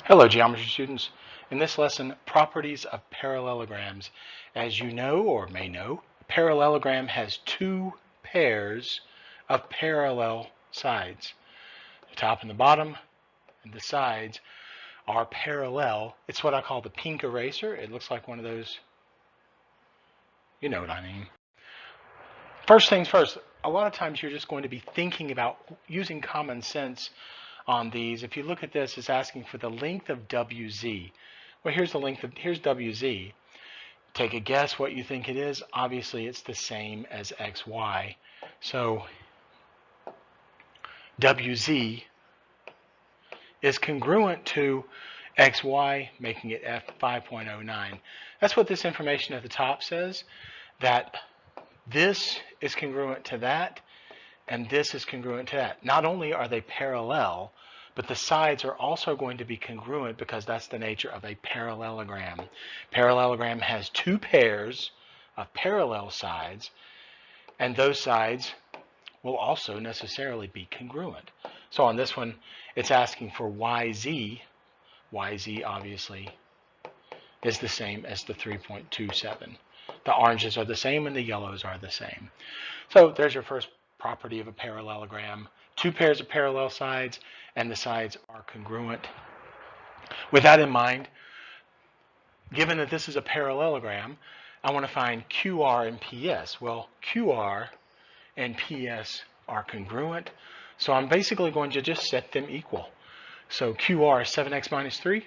Hello, geometry students. In this lesson, properties of parallelograms. As you know or may know, a parallelogram has two pairs of parallel sides. The top and the bottom and the sides are parallel. It's what I call the pink eraser. It looks like one of those, you know what I mean. First things first, a lot of times you're just going to be thinking about using common sense on these. If you look at this, it's asking for the length of WZ. Well, here's WZ. Take a guess what you think it is. Obviously, it's the same as XY. So WZ is congruent to XY, making it F5.09. That's what this information at the top says, that this is congruent to that, and this is congruent to that. Not only are they parallel, but the sides are also going to be congruent because that's the nature of a parallelogram. Parallelogram has two pairs of parallel sides, and those sides will also necessarily be congruent. So on this one, it's asking for YZ. YZ obviously is the same as the 3.27. The oranges are the same and the yellows are the same. So there's your first property of a parallelogram. Two pairs of parallel sides and the sides are congruent. With that in mind, given that this is a parallelogram, I want to find QR and PS. Well, QR and PS are congruent, so I'm basically going to just set them equal. So QR is 7x minus 3.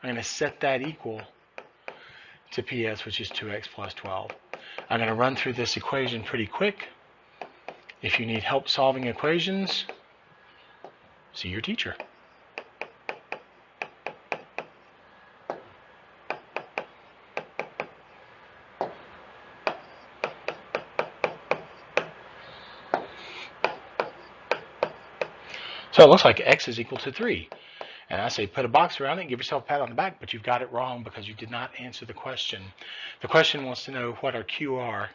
I'm going to set that equal to PS, which is 2x plus 12. I'm going to run through this equation pretty quick. If you need help solving equations, see your teacher. So it looks like x is equal to 3. And I say put a box around it and give yourself a pat on the back, but you've got it wrong because you did not answer the question. The question wants to know what are QR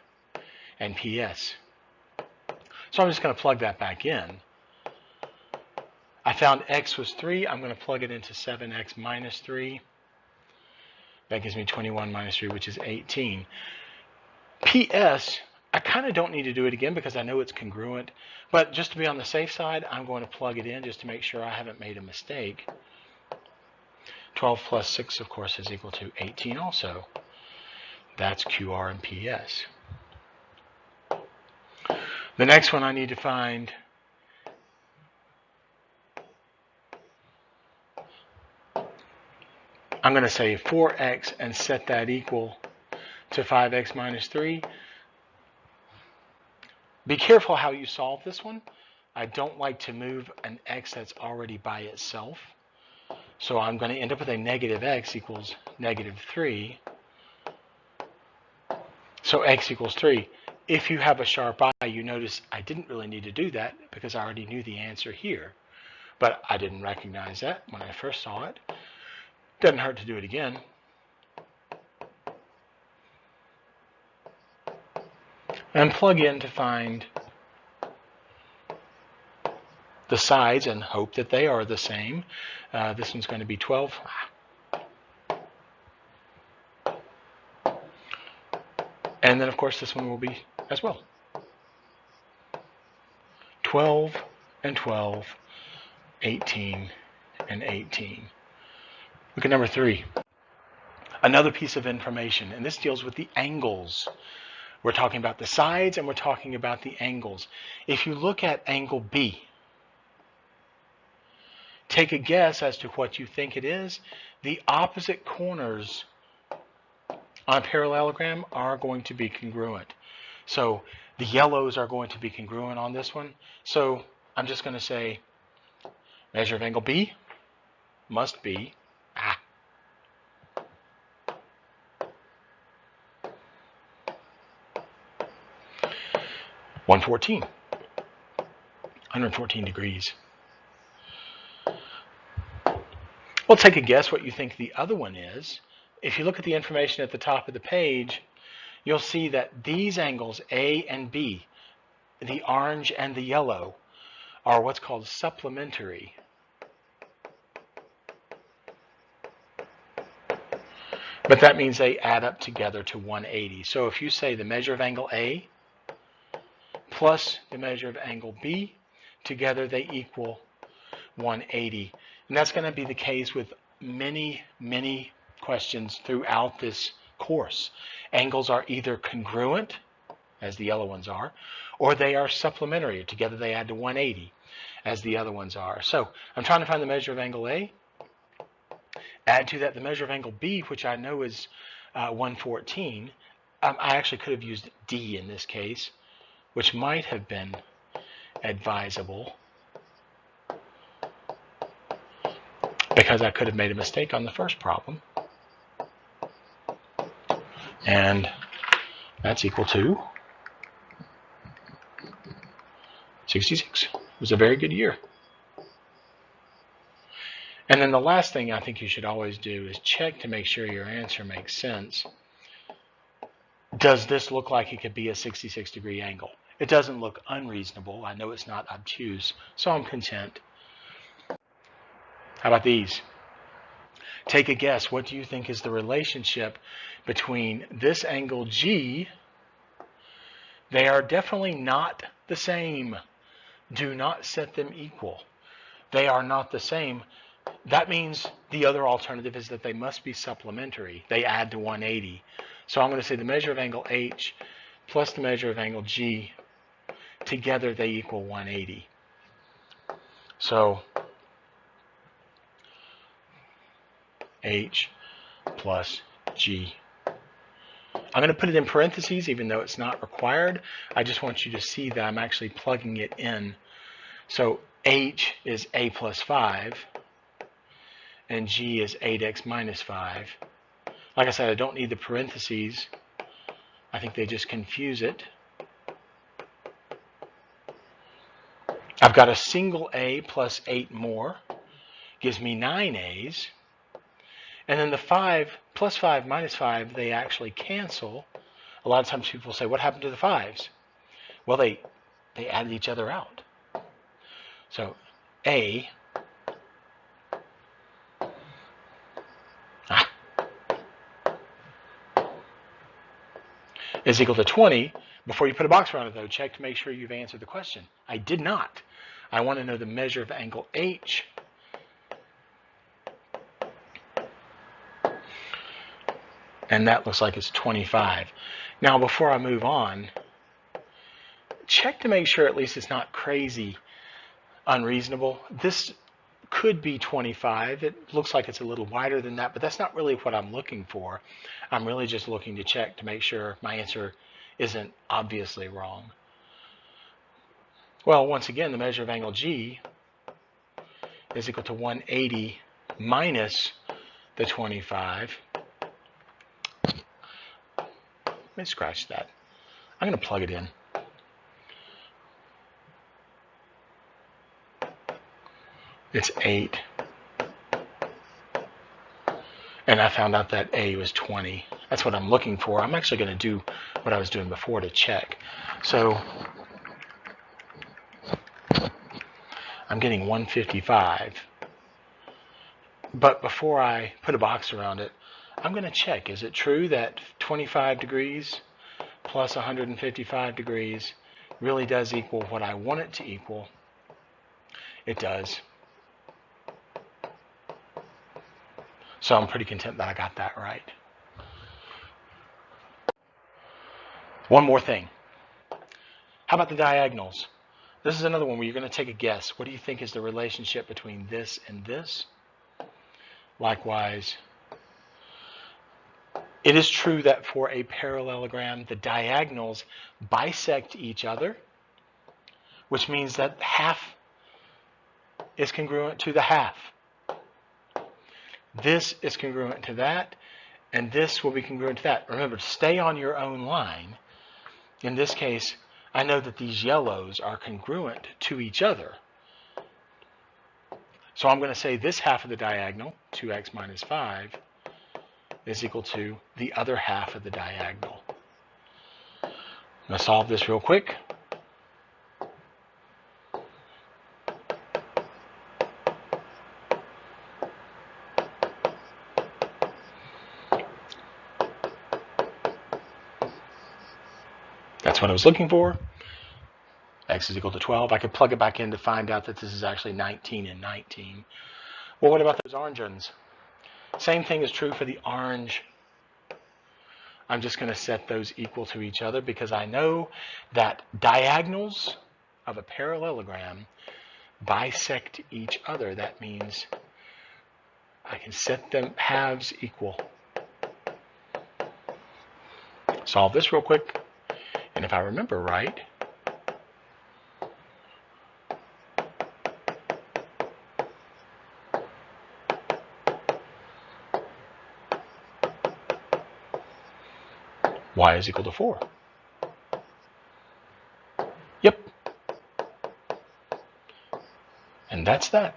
and PS. So I'm just going to plug that back in. I found x was 3. I'm going to plug it into 7x minus 3. That gives me 21 minus 3, which is 18. PS, I kind of don't need to do it again because I know it's congruent. But just to be on the safe side, I'm going to plug it in just to make sure I haven't made a mistake. 12 plus 6, of course, is equal to 18 also. That's QR and PS. The next one I need to find I'm going to say 4x and set that equal to 5x minus 3. Be careful how you solve this one. I don't like to move an x that's already by itself. So I'm going to end up with a negative x equals negative 3. So x equals 3. If you have a sharp eye, you notice I didn't really need to do that because I already knew the answer here. But I didn't recognize that when I first saw it. Doesn't hurt to do it again. And plug in to find the sides and hope that they are the same. This one's going to be 12. And then, of course, this one will be as well. 12 and 12, 18 and 18. Look at number 3. Another piece of information, and this deals with the angles. We're talking about the sides and we're talking about the angles. If you look at angle B, take a guess as to what you think it is. The opposite corners on a parallelogram are going to be congruent. So the yellows are going to be congruent on this one. So I'm just going to say measure of angle B must be 114 degrees. Well, take a guess what you think the other one is. If you look at the information at the top of the page, you'll see that these angles, A and B, the orange and the yellow, are what's called supplementary. But that means they add up together to 180. So if you say the measure of angle A plus the measure of angle B, together they equal 180. And that's going to be the case with many, many questions throughout this course. Angles are either congruent, as the yellow ones are, or they are supplementary. Together they add to 180, as the other ones are. So I'm trying to find the measure of angle A. Add to that the measure of angle B, which I know is 114. I actually could have used D in this case, which might have been advisable, because I could have made a mistake on the first problem. And that's equal to 66. It was a very good year. And then the last thing I think you should always do is check to make sure your answer makes sense. Does this look like it could be a 66-degree angle? It doesn't look unreasonable. I know it's not obtuse, so I'm content. How about these? Take a guess. What do you think is the relationship between this angle G? They are definitely not the same. Do not set them equal. They are not the same. That means the other alternative is that they must be supplementary. They add to 180. So I'm going to say the measure of angle H plus the measure of angle G, together they equal 180. So H plus G. I'm going to put it in parentheses even though it's not required. I just want you to see that I'm actually plugging it in. So H is A plus 5 and G is 8x minus 5. Like I said, I don't need the parentheses. I think they just confuse it. I've got a single A plus 8 more, gives me 9 A's. And then the 5 plus 5 minus 5, they actually cancel. A lot of times people say, what happened to the 5s? Well, they added each other out. So A is equal to 20. Before you put a box around it, though, check to make sure you've answered the question. I did not. I want to know the measure of angle H. And that looks like it's 25. Now, before I move on, check to make sure at least it's not crazy unreasonable. This could be 25. It looks like it's a little wider than that, but that's not really what I'm looking for. I'm really just looking to check to make sure my answer isn't obviously wrong. Well, once again, the measure of angle G is equal to 180 minus the 25. Let me scratch that. I'm going to plug it in. It's 8. And I found out that A was 20. That's what I'm looking for. I'm actually going to do what I was doing before to check. So I'm getting 155. But before I put a box around it, I'm going to check. Is it true that 25 degrees plus 155 degrees really does equal what I want it to equal? It does. So I'm pretty content that I got that right. One more thing. How about the diagonals? This is another one where you're going to take a guess. What do you think is the relationship between this and this? Likewise, it is true that for a parallelogram, the diagonals bisect each other, which means that half is congruent to the half. This is congruent to that, and this will be congruent to that. Remember, stay on your own line. In this case, I know that these yellows are congruent to each other. So I'm going to say this half of the diagonal, 2x minus 5, is equal to the other half of the diagonal. I'm going to solve this real quick. That's what I was looking for. X is equal to 12. I could plug it back in to find out that this is actually 19 and 19. Well, what about those orange ones? Same thing is true for the orange. I'm just going to set those equal to each other because I know that diagonals of a parallelogram bisect each other. That means I can set them halves equal. Solve this real quick. And if I remember right, y is equal to 4. Yep. And that's that.